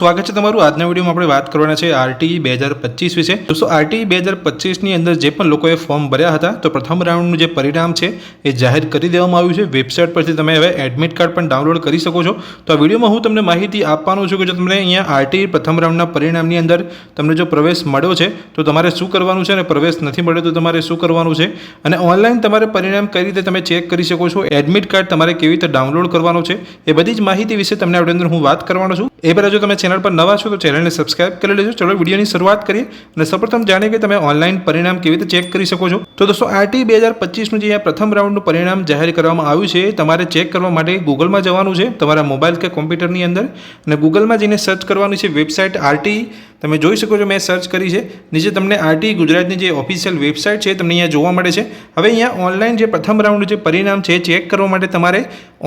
સ્વાગત છે તમારું। આજના વિડીયોમાં આપણે વાત કરવાના છે આરટીઈ 2025 વિશે। દોસ્તો આરટીઈ 2025 ની અંદર જે પણ લોકોએ ફોર્મ ભર્યા હતા તો પ્રથમ રાઉન્ડનું જે પરિણામ છે એ જાહેર કરી દેવામાં આવ્યું છે। વેબસાઇટ પરથી તમે હવે એડમિટ કાર્ડ પણ ડાઉનલોડ કરી શકો છો। તો આ વિડીયોમાં હું તમને માહિતી આપવાનો છું કે જો તમને અહીંયા આરટીઈ પ્રથમ રાઉન્ડના પરિણામની અંદર તમને જો પ્રવેશ મળ્યો છે તો તમારે શું કરવાનું છે અને પ્રવેશ નથી મળ્યો તો તમારે શું કરવાનું છે અને ઓનલાઈન તમારે પરિણામ કઈ રીતે તમે ચેક કરી શકો છો, એડમિટ કાર્ડ તમારે કેવી રીતે ડાઉનલોડ કરવાનો છે એ બધી જ માહિતી વિશે તમને આ અંદર હું વાત કરવાનો છું। એ પહેલાં જો તમે ચેનલ पर नवा छो तो चैनल ने सब्सक्राइब कर लीजिए। चलो वीडियो की शुरुआत करिए और सर्वप्रथम जाने के તમે ऑनलाइन परिणाम કેવી રીતે ચેક કરી શકો છો। તો દોસ્તો આરટીઈ 2025 નું જે પ્રથમ રાઉન્ડનું પરિણામ જાહેર કરવામાં આવ્યું છે તમારે ચેક કરવા માટે ગૂગલમાં જવાનું છે તમારા મોબાઈલ કે કોમ્પ્યુટરની અંદર અને ગૂગલમાં જઈને સર્ચ કરવાનું છે વેબસાઇટ આરટીઈ। તમે જોઈ શકો છો મેં સર્ચ કરી છે, નીચે તમને આરટીઈ ગુજરાતની જે ઓફિશિયલ વેબસાઇટ છે તમને અહીંયા જોવા મળે છે। હવે અહીંયા ઓનલાઈન જે પ્રથમ રાઉન્ડનું જે પરિણામ છે ચેક કરવા માટે તમારે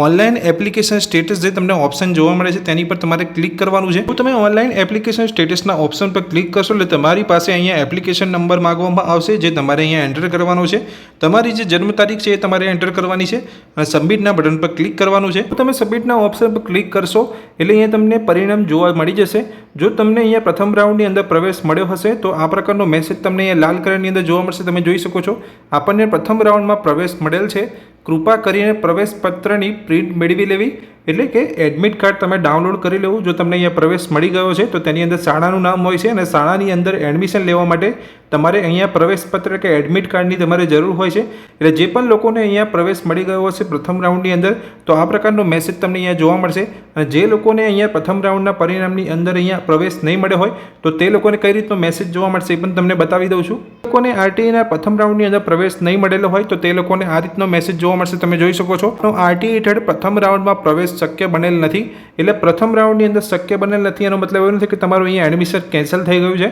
ઓનલાઈન એપ્લિકેશન સ્ટેટસ જે તમને ઓપ્શન જોવા મળે છે તેની પર તમારે ક્લિક કરવાનું છે। તો તમે ઓનલાઈન એપ્લિકેશન સ્ટેટસના ઓપ્શન પર ક્લિક કરશો એટલે તમારી પાસે અહીંયા એપ્લિકેશન નંબર માંગવામાં આવશે જે તમારે અહીંયા એન્ટર કરવાનો છે। તમારી જે જન્મ તારીખ છે એ તમારે એન્ટર કરવાની છે અને સબમિટના બટન પર ક્લિક કરવાનું છે। તો તમે સબમિટના ઓપ્શન પર ક્લિક કરશો એટલે અહીંયા તમને પરિણામ જોવા મળી જશે। જો તમને અહીંયા પ્રથમ રાઉન્ડની અંદર પ્રવેશ મળ્યો હશે તો આ પ્રકારનો મેસેજ તમને અહીંયા લાલ કલરની અંદર જોવા મળશે। તમે જોઈ શકો છો આપણને પ્રથમ રાઉન્ડમાં પ્રવેશ મળેલ છે, કૃપા કરીને પ્રવેશ પત્રની પ્રિન્ટ મેળવી લેવી એટલે કે એડમિટ કાર્ડ તમે ડાઉનલોડ કરી લેવું। જો તમને અહીંયા પ્રવેશ મળી ગયો છે તો તેની અંદર શાળાનું નામ હોય છે અને શાળાની અંદર એડમિશન લેવા માટે તમારે અહીંયા પ્રવેશપત્ર કે એડમિટ કાર્ડની તમારે જરૂર હોય છે। એટલે જે પણ લોકોને અહીંયા પ્રવેશ મળી ગયો હશે પ્રથમ રાઉન્ડની અંદર તો આ પ્રકારનો મેસેજ તમને અહીંયા જોવા મળશે અને જે લોકોને અહીંયા પ્રથમ રાઉન્ડના પરિણામની અંદર અહીંયા પ્રવેશ નહીં મળ્યો હોય તો તે લોકોને કઈ રીતનો મેસેજ જોવા મળશે એ પણ તમને બતાવી દઉં છું। લોકોને આરટીઈના પ્રથમ રાઉન્ડની અંદર પ્રવેશ નહીં મળેલો હોય તો તે લોકોને આ રીતનો મેસેજ જોવા મળશે। તમે જોઈ શકો છો આરટીઈ હેઠળ પ્રથમ રાઉન્ડમાં પ્રવેશ શક્ય બનેલ નથી। એટલે પ્રથમ રાઉન્ડની અંદર શક્ય બનેલ નથી એનો મતલબ એવો નથી કે તમારું અહીંયા એડમિશન કેન્સલ થઈ ગયું છે।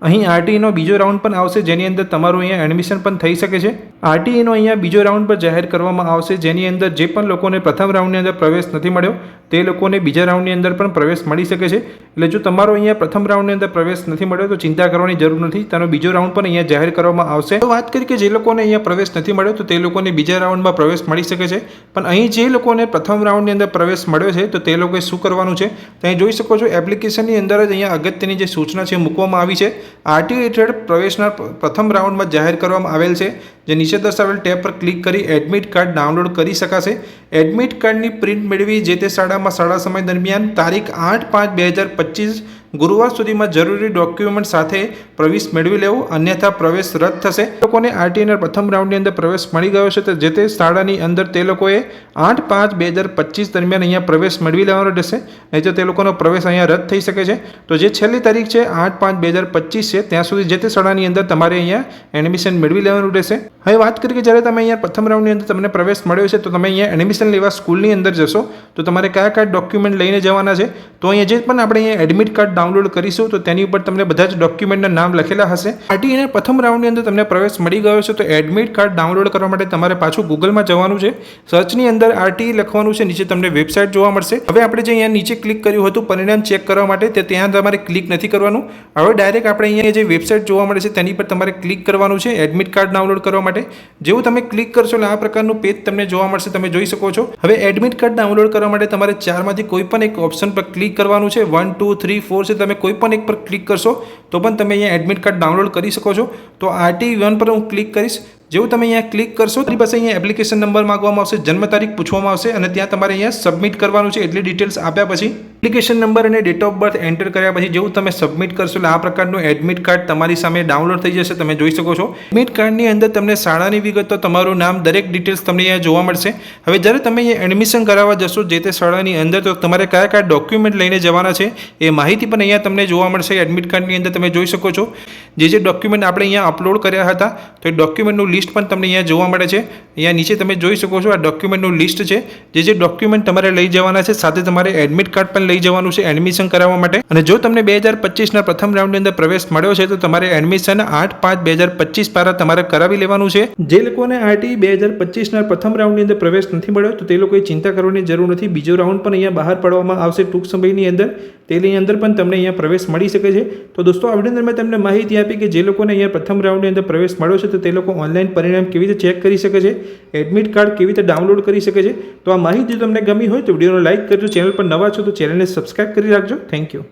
અહીં આરટીઈનો બીજો રાઉન્ડ પણ આવશે જેની અંદર તમારું અહીંયા એડમિશન પણ થઈ શકે છે। આરટીઈનો અહીંયા બીજો રાઉન્ડ પર જાહેર કરવામાં આવશે જેની અંદર જે પણ લોકોને પ્રથમ રાઉન્ડની અંદર પ્રવેશ નથી મળ્યો તે લોકોને બીજા રાઉન્ડની અંદર પણ પ્રવેશ મળી શકે છે। એટલે જો તમારો અહીંયા પ્રથમ રાઉન્ડની અંદર પ્રવેશ નથી મળ્યો તો ચિંતા કરવાની જરૂર નથી, તેનો બીજો રાઉન્ડ પણ અહીંયા જાહેર કરવામાં આવશે। તો વાત કરી કે જે લોકોને અહીંયા પ્રવેશ નથી મળ્યો તો તે લોકોને બીજા રાઉન્ડમાં પ્રવેશ મળી શકે છે, પણ અહીં જે લોકોને પ્રથમ રાઉન્ડની અંદર પ્રવેશ મળ્યો છે તો તે લોકોએ શું કરવાનું છે તો અહીં જોઈ શકો છો એપ્લિકેશનની અંદર જ અહીંયા અગત્યની જે સૂચના છે મૂકવામાં આવી છે। આરટીઈ હેઠળ પ્રવેશના પ્રથમ રાઉન્ડમાં જાહેર કરવામાં આવેલ છે જે નીચે દર્શાવેલ ટેબ પર ક્લિક કરી એડમિટ કાર્ડ ડાઉનલોડ કરી શકાશે। એડમિટ કાર્ડની પ્રિન્ટ મેળવી જે તે શાળામાં શાળા સમય દરમિયાન તારીખ 8/5/2025 ગુરુવાર સુધીમાં જરૂરી ડોક્યુમેન્ટ સાથે પ્રવેશ મેળવી લેવો, અન્યથા પ્રવેશ રદ થશે। લોકોને આરટીઈના પ્રથમ રાઉન્ડની અંદર પ્રવેશ મળી ગયો છે તો જે તે શાળાની અંદર તે લોકોએ 8/5/2025 દરમિયાન અહીંયા પ્રવેશ મેળવી લેવાનો રહેશે, નહીં તો તે લોકોનો પ્રવેશ અહીંયા રદ થઈ શકે છે। તો જે છેલ્લી તારીખ છે 8/5/2025 છે ત્યાં સુધી જે તે શાળાની અંદર તમારે અહીંયા એડમિશન મેળવી લેવાનું રહેશે। હવે વાત કરીએ કે જ્યારે તમે અહીંયા પ્રથમ રાઉન્ડની અંદર તમને પ્રવેશ મળ્યો છે તો તમે અહીંયા એડમિશન લેવા સ્કૂલની અંદર જશો તો તમારે કયા કયા ડોક્યુમેન્ટ લઈને જવાના છે તો અહીંયા જે પણ આપણે અહીંયા એડમિટ કાર્ડ ડાઉનલોડ કરીશું તો તેની ઉપર તમને બધા જ ડોક્યુમેન્ટના નામ લખેલા હશે। આરટીઈના પ્રથમ રાઉન્ડની અંદર તમને પ્રવેશ મળી ગયો છે તો એડમિટ કાર્ડ ડાઉનલોડ કરવા માટે તમારે પાછું ગૂગલમાં જવાનું છે, સર્ચની અંદર આરટીઈ લખવાનું છે, નીચે તમને વેબસાઇટ જોવા મળશે। હવે આપણે જે અહીંયા નીચે ક્લિક કર્યું હતું પરિણામ ચેક કરવા માટે તે ત્યાં તમારે ક્લિક નથી કરવાનું, હવે ડાયરેક્ટ આપણે અહીંયા જે વેબસાઇટ જોવા મળે છે તેની પર તમારે ક્લિક કરવાનું છે એડમિટ કાર્ડ ડાઉનલોડ કરવા માટે। જેવું તમે ક્લિક કરશો એટલે આ પ્રકારનું પેજ તમને જોવા મળશે, તમે જોઈ શકો છો। હવે એડમિટ કાર્ડ ડાઉનલોડ કરવા માટે તમારે ચારમાંથી કોઈ પણ એક ઓપ્શન પર ક્લિક કરવાનું છે, 1 2 3 4 છે, તમે કોઈ પણ એક પર ક્લિક કરશો તો પણ તમે અહીંયા એડમિટ કાર્ડ ડાઉનલોડ કરી શકો છો। તો આરટીઈ 1 પર હું ક્લિક કરીશ, જેવું તમે અહીંયા ક્લિક કરશો તમારી પાસે અહીંયા એપ્લિકેશન નંબર માંગવામાં આવશે, જન્મ તારીખ પૂછવામાં આવશે અને ત્યાં તમારે અહીંયા સબમિટ કરવાનું છે। એટલી ડિટેલ્સ આપ્યા પછી એપ્લિકેશન નંબર અને ડેટ ઓફ બર્થ એન્ટર કર્યા પછી જેવું તમે સબમિટ કરશો એટલે આ પ્રકારનું એડમિટ કાર્ડ તમારી સામે ડાઉનલોડ થઈ જશે, તમે જોઈ શકો છો। એડમિટ કાર્ડની અંદર તમને શાળાની વિગતો, તમારું નામ, દરેક ડિટેલ્સ તમને અહીંયા જોવા મળશે। હવે જ્યારે તમે અહીંયા એડમિશન કરાવવા જશો જે તે શાળાની અંદર તો તમારે કયા કયા ડોક્યુમેન્ટ લઈને જવાના છે એ માહિતી પણ અહીંયા તમને જોવા મળશે। એડમિટ કાર્ડની અંદર તમે જોઈ શકો છો જે ડોક્યુમેન્ટ આપણે અહીંયા અપલોડ કર્યા હતા તો એ ડોક્યુમેન્ટનું લિસ્ટ પણ તમને અહીંયા જોવા મળે છે। અહીંયા નીચે તમે જોઈ શકો છો આ ડોક્યુમેન્ટનું લિસ્ટ છે, જે ડોક્યુમેન્ટ તમારે લઈ જવાના છે, સાથે તમારે એડમિટ કાર્ડ પણ લઈ જવાનું છે એડમિશન કરાવવા માટે। અને જો તમને 2025ના પ્રથમ રાઉન્ડની અંદર પ્રવેશ મળ્યો છે તો તમારે એડમિશન 8/5/2025 દ્વારા તમારે કરાવી લેવાનું છે। જે લોકોને આરટીઈ 2025ના પ્રથમ રાઉન્ડની અંદર પ્રવેશ નથી મળ્યો તો તે લોકોએ ચિંતા કરવાની જરૂર નથી, બીજો રાઉન્ડ પણ અહીંયા બહાર પાડવામાં આવશે ટૂંક સમયની અંદર, તેની અંદર પણ તમને અહીંયા પ્રવેશ મળી શકે છે। તો દોસ્તો આ વિડીયોની અંદર મેં તમને માહિતી આપી કે જે લોકોને અહીંયા પ્રથમ રાઉન્ડની અંદર પ્રવેશ મળ્યો છે તો તે લોકો ઓનલાઈન પરિણામ કેવી રીતે ચેક કરી શકે છે, એડમિટ કાર્ડ કેવી રીતે ડાઉનલોડ કરી શકે છે। તો આ માહિતી તમને ગમી હોય તો વિડીયોને લાઇક કરજો, ચેનલ પર નવા છો તો ચેનલને સબસ્ક્રાઇબ કરી રાખજો। Thank you.